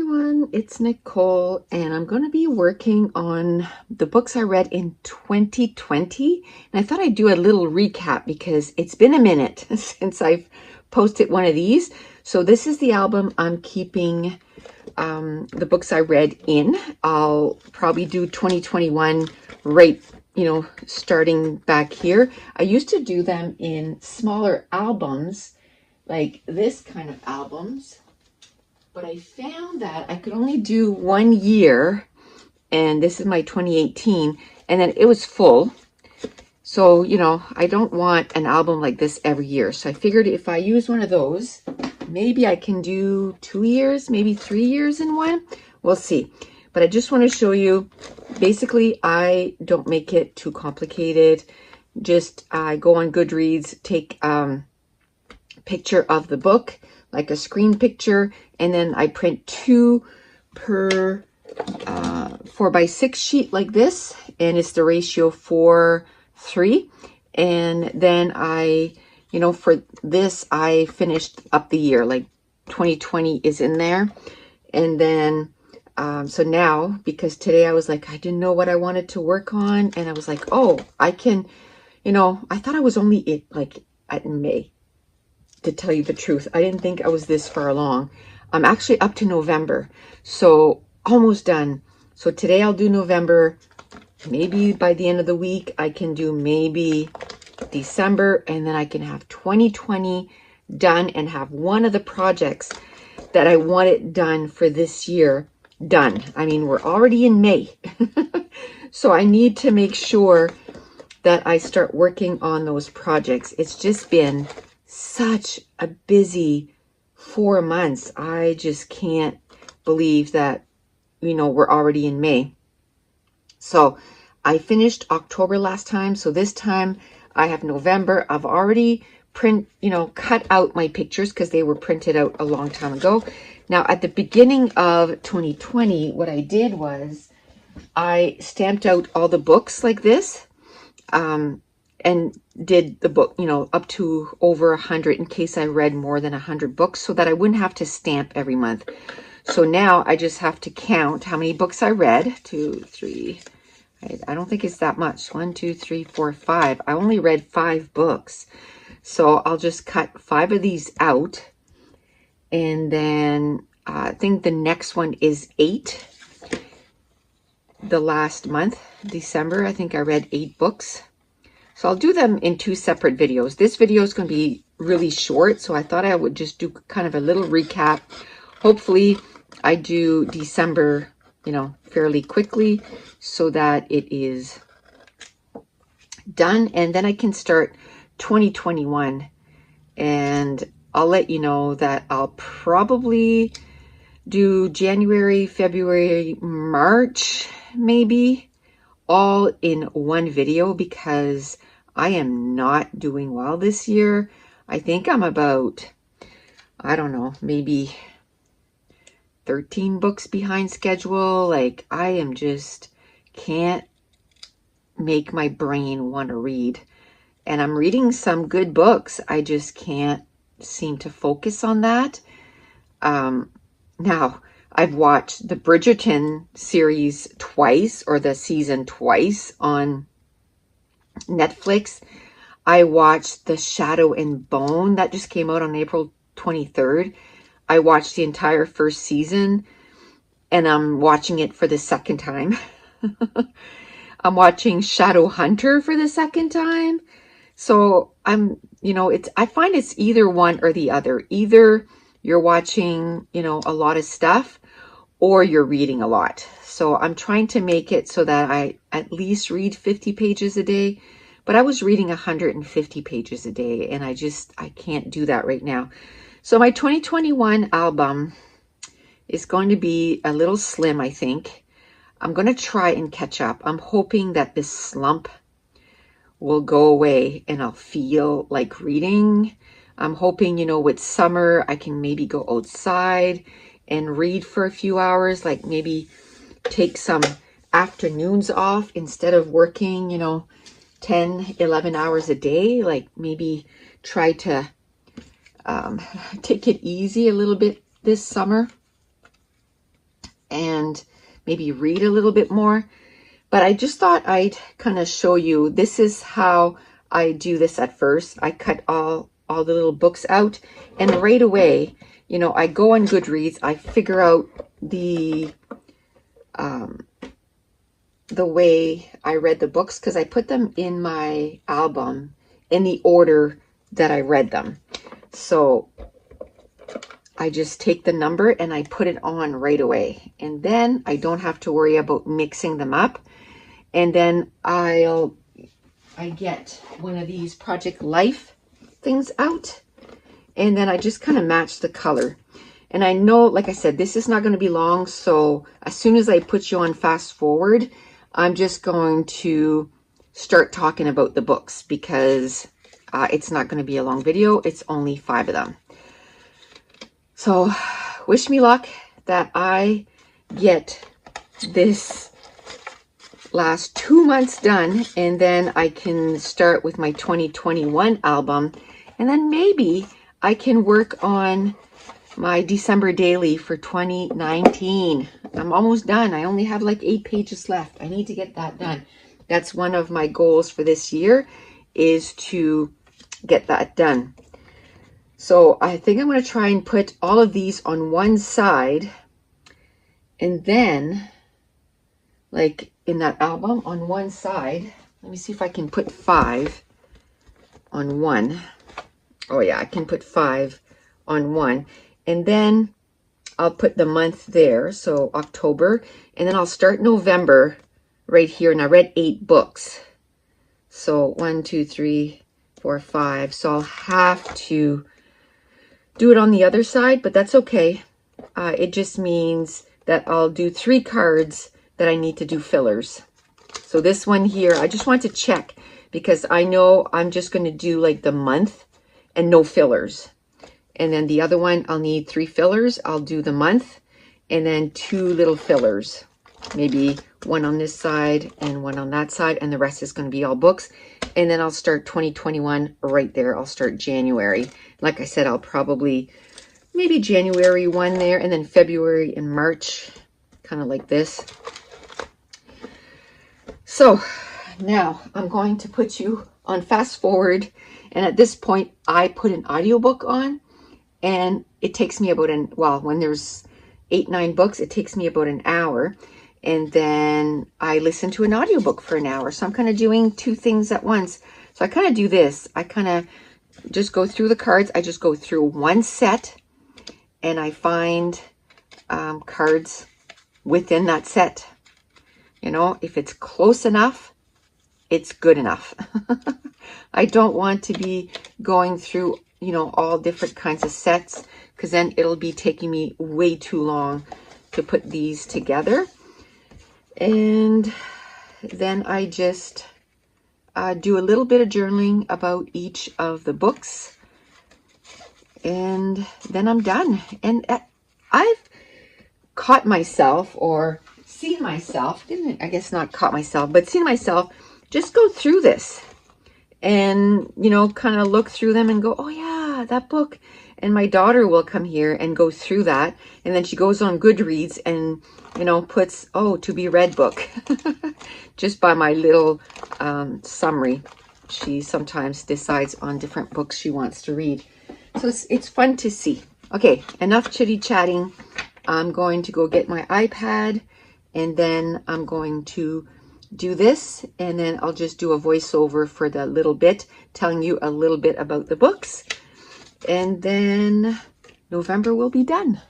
everyone, it's Nicole, and I'm going to be working on the books I read in 2020. And I thought I'd do a little recap because it's been a minute since I've posted one of these. So this is the album I'm keeping the books I read in. I'll probably do 2021 right, starting back here. I used to do them in smaller albums, like this kind of albums. But I found that I could only do 1 year, and this is my 2018, and then it was full. So, I don't want an album like this every year. So I figured if I use one of those, maybe I can do 2 years, maybe 3 years in one. We'll see. But I just want to show you, basically, I don't make it too complicated. Just I go on Goodreads, take a picture of the book, like a screen picture, and then I print 2 per 4x6 sheet like this, and it's the ratio 4:3. And then I, for this, I finished up the year, like 2020 is in there. And then so now, because today I was like, I didn't know what I wanted to work on, and I was like, oh, I can, I thought I was only at May. To tell you the truth, I didn't think I was this far along. I'm actually up to November, so almost done. So today I'll do November. Maybe by the end of the week I can do maybe December, and then I can have 2020 done and have one of the projects that I wanted done for this year done. I mean, we're already in May. So I need to make sure that I start working on those projects. It's just been such a busy 4 months. I just can't believe that, we're already in May. So I finished October last time. So this time I have November. I've already cut out my pictures because they were printed out a long time ago. Now at the beginning of 2020, what I did was I stamped out all the books like this. And did the book, up to over 100 in case I read more than 100 books, so that I wouldn't have to stamp every month. So now I just have to count how many books I read. 2, 3, I don't think it's that much. 1, 2, 3, 4, 5. I only read 5 books. So I'll just cut 5 of these out. And then I think the next one is 8. The last month, December, I think I read 8 books. So I'll do them in 2 separate videos. This video is going to be really short, so I thought I would just do kind of a little recap. Hopefully I do December, fairly quickly so that it is done. And then I can start 2021. And I'll let you know that I'll probably do January, February, March, maybe, all in one video because I am not doing well this year. I think I'm about, I don't know, maybe 13 books behind schedule. Like I am just can't make my brain want to read. And I'm reading some good books. I just can't seem to focus on that. Now, I've watched the Bridgerton series twice, or the season twice on Netflix. I watched The Shadow and Bone that just came out on April 23rd. I watched the entire first season, and I'm watching it for the second time. I'm watching Shadow Hunter for the second time. So I'm, I find it's either one or the other. Either you're watching, a lot of stuff, or you're reading a lot. So I'm trying to make it so that I at least read 50 pages a day. But I was reading 150 pages a day, and I can't do that right now. So my 2021 album is going to be a little slim, I think. I'm going to try and catch up. I'm hoping that this slump will go away and I'll feel like reading. I'm hoping, with summer, I can maybe go outside and read for a few hours, like maybe take some afternoons off instead of working, 10, 11 hours a day. Like maybe try to take it easy a little bit this summer. and maybe read a little bit more. But I just thought I'd kind of show you, this is how I do this at first. I cut all the little books out, and right away, you know, I go on Goodreads, I figure out the way I read the books, because I put them in my album in the order that I read them. So I just take the number and I put it on right away. And then I don't have to worry about mixing them up. And then I get one of these Project Life things out. And then I just kind of match the color. And I know, like I said, this is not going to be long. So as soon as I put you on fast forward, I'm just going to start talking about the books, because it's not going to be a long video. It's only 5 of them. So wish me luck that I get this last 2 months done, and then I can start with my 2021 album, and then maybe I can work on my December daily for 2019. I'm almost done. I only have like 8 pages left. I need to get that done. That's one of my goals for this year, is to get that done. So I think I'm going to try and put all of these on one side, and then like in that album on one side, let me see if I can put 5 on one. Oh yeah, I can put 5 on one. And then I'll put the month there, so October, and then I'll start November right here. And I read 8 books. So 1, 2, 3, 4, 5. So I'll have to do it on the other side, but that's okay. It just means that I'll do 3 cards that I need to do fillers. So this one here, I just want to check, because I know I'm just going to do like the month and no fillers. And then the other one, I'll need 3 fillers. I'll do the month and then 2 little fillers. Maybe one on this side and one on that side, and the rest is going to be all books. And then I'll start 2021 right there. I'll start January. Like I said, I'll probably maybe January 1 there, and then February and March, kind of like this. So now I'm going to put you on fast forward. And at this point, I put an audiobook on, and it takes me about when there's 8, 9 books, it takes me about an hour. And then I listen to an audiobook for an hour. So I'm kind of doing 2 things at once. So I kind of do this. I kind of just go through the cards. I just go through one set, and I find cards within that set. You know, if it's close enough, it's good enough. I don't want to be going through, you know, all different kinds of sets, because then it'll be taking me way too long to put these together. And then I just do a little bit of journaling about each of the books, and then I'm done. And I've caught myself, or seen myself, I guess not caught myself, but seen myself just go through this and, you know, kind of look through them and go, oh yeah, that book. And my daughter will come here and go through that. And then she goes on Goodreads and, you know, puts, oh, to be read book. Just by my little summary. She sometimes decides on different books she wants to read. So it's fun to see. Okay, enough chitty chatting. I'm going to go get my iPad, and then I'm going to do this, and then I'll just do a voiceover for the little bit, telling you a little bit about the books. And then November will be done.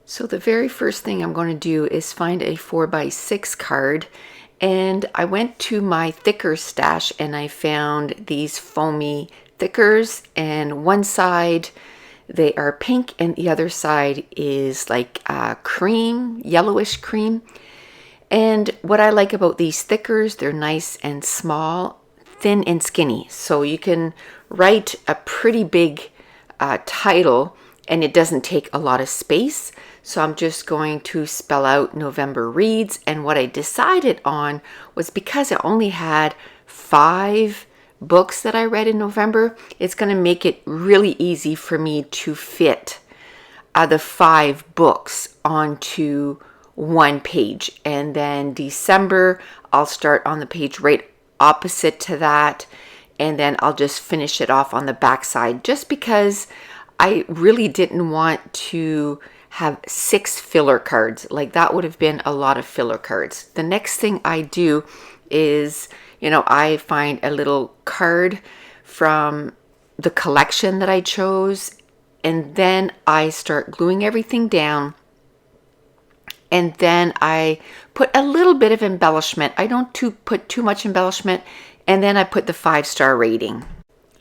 So the very first thing I'm going to do is find a 4x6 card. And I went to my thicker stash and I found these foamy thickers. And one side, they are pink, and the other side is like cream, yellowish cream. And what I like about these thickers, they're nice and small, thin and skinny. So you can write a pretty big title and it doesn't take a lot of space. So I'm just going to spell out November Reads. And what I decided on was, because I only had 5 books that I read in November, it's going to make it really easy for me to fit the 5 books onto one page. And then December, I'll start on the page right opposite to that. And then I'll just finish it off on the back side, just because I really didn't want to have 6 filler cards. Like, that would have been a lot of filler cards. The next thing I do is, I find a little card from the collection that I chose, and then I start gluing everything down, and then I put a little bit of embellishment. I don't put too much embellishment, and then I put the 5-star rating.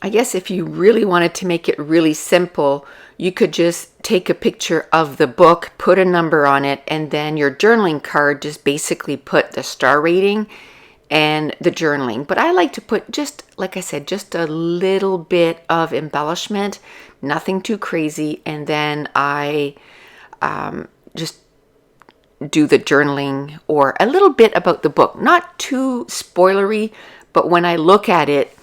I guess if you really wanted to make it really simple, you could just take a picture of the book, put a number on it, and then your journaling card just basically put the star rating and the journaling. But I like to put, just like I said, just a little bit of embellishment, nothing too crazy, and then I just do the journaling or a little bit about the book. Not too spoilery, but when I look at it,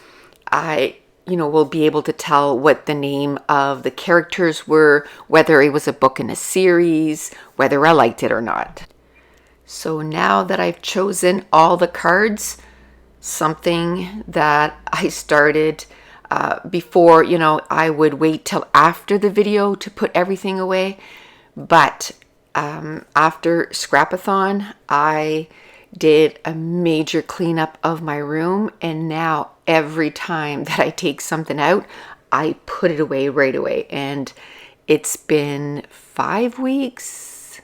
I will be able to tell what the name of the characters were, whether it was a book in a series, whether I liked it or not. So now that I've chosen all the cards, something that I started before, I would wait till after the video to put everything away. But after Scrapathon, I did a major cleanup of my room, and now every time that I take something out, I put it away right away. And it's been 5 weeks,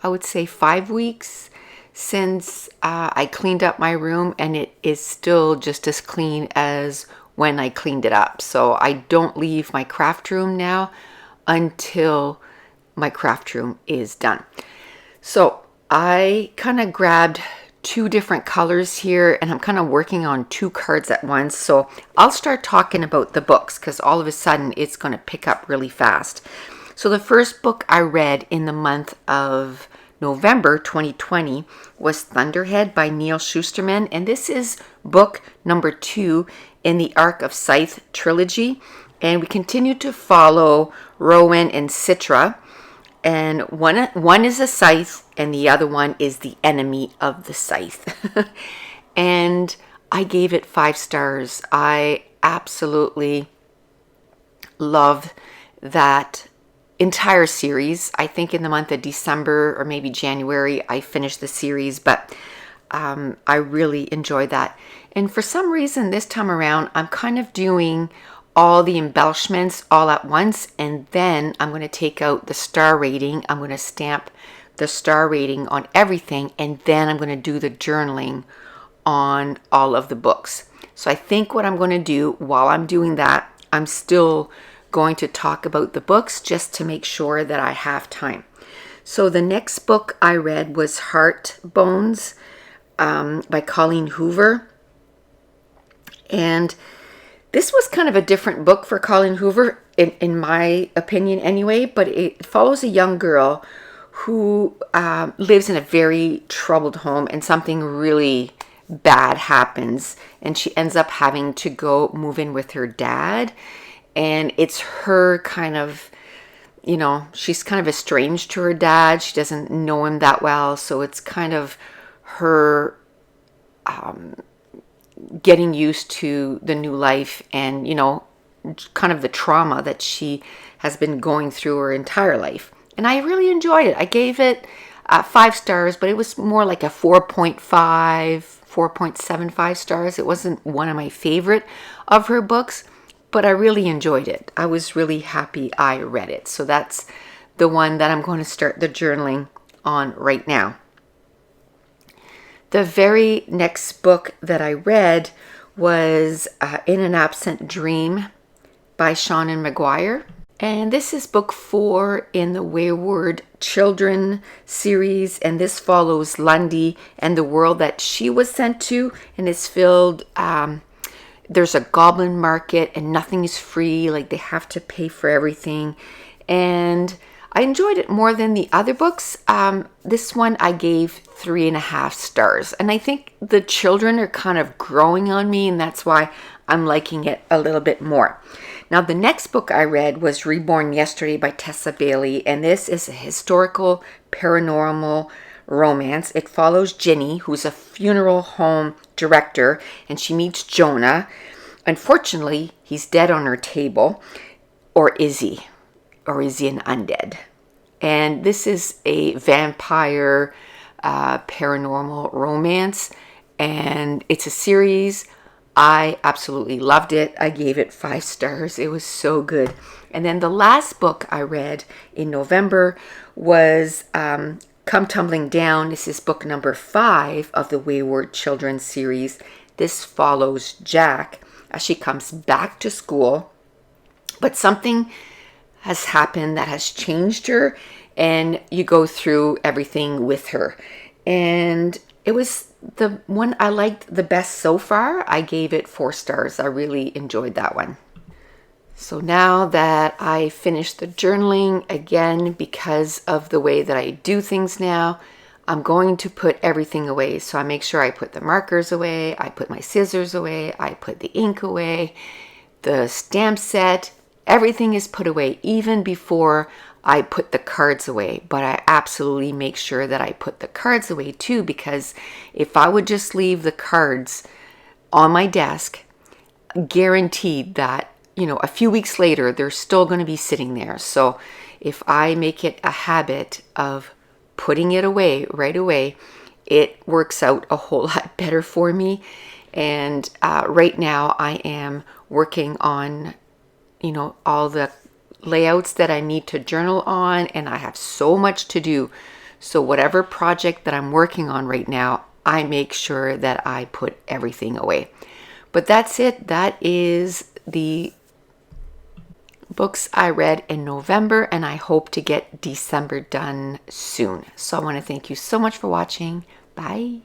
I would say 5 weeks since I cleaned up my room, and it is still just as clean as when I cleaned it up. So I don't leave my craft room now until my craft room is done. So I kind of grabbed 2 different colors here, and I'm kind of working on 2 cards at once. So I'll start talking about the books, because all of a sudden it's going to pick up really fast. So the first book I read in the month of November 2020 was Thunderhead by Neil Shusterman, and this is book number 2 in the Arc of Scythe trilogy. And we continue to follow Rowan and Citra. And one is a scythe, and the other one is the enemy of the scythe. And I gave it 5 stars. I absolutely love that entire series. I think in the month of December or maybe January, I finished the series, but I really enjoyed that. And for some reason this time around, I'm kind of doing all the embellishments all at once, and then I'm going to take out the star rating. I'm going to stamp the star rating on everything, and then I'm going to do the journaling on all of the books. So I think what I'm going to do while I'm doing that, I'm still going to talk about the books just to make sure that I have time. So the next book I read was Heart Bones by Colleen Hoover. And this was kind of a different book for Colleen Hoover, in my opinion anyway, but it follows a young girl who lives in a very troubled home, and something really bad happens, and she ends up having to go move in with her dad. And it's her kind of, she's kind of estranged to her dad. She doesn't know him that well, so it's kind of her getting used to the new life, and kind of the trauma that she has been going through her entire life. And I really enjoyed it. I gave it 5 stars, but it was more like a 4.5, 4.75 stars. It wasn't one of my favorite of her books, but I really enjoyed it. I was really happy I read it. So that's the one that I'm going to start the journaling on right now. The very next book that I read was In an Absent Dream by Seanan McGuire. And this is book 4 in the Wayward Children series. And this follows Lundy and the world that she was sent to. And it's filled, there's a goblin market and nothing is free. Like, they have to pay for everything. And I enjoyed it more than the other books. This one I gave 3.5 stars. And I think the children are kind of growing on me, and that's why I'm liking it a little bit more. Now, the next book I read was Reborn Yesterday by Tessa Bailey. And this is a historical, paranormal romance. It follows Ginny, who's a funeral home director, and she meets Jonah. Unfortunately, he's dead on her table. Or is he? Or is he an undead? And this is a vampire paranormal romance, and it's a series. I absolutely loved it. I gave it 5 stars. It was so good. And then the last book I read in November was Come Tumbling Down. This is book number 5 of the Wayward Children series. This follows Jack as she comes back to school, but something has happened that has changed her, and you go through everything with her. And it was the one I liked the best so far. I gave it 4 stars. I really enjoyed that one. So now that I finished the journaling, again, because of the way that I do things now, I'm going to put everything away. So I make sure I put the markers away, I put my scissors away, I put the ink away, the stamp set, everything is put away even before I put the cards away. But I absolutely make sure that I put the cards away too, because if I would just leave the cards on my desk, guaranteed that, a few weeks later, they're still going to be sitting there. So if I make it a habit of putting it away right away, it works out a whole lot better for me. And right now I am working on, all the layouts that I need to journal on, and I have so much to do. So whatever project that I'm working on right now, I make sure that I put everything away. But that's it. That is the books I read in November, and I hope to get December done soon. So I want to thank you so much for watching. Bye.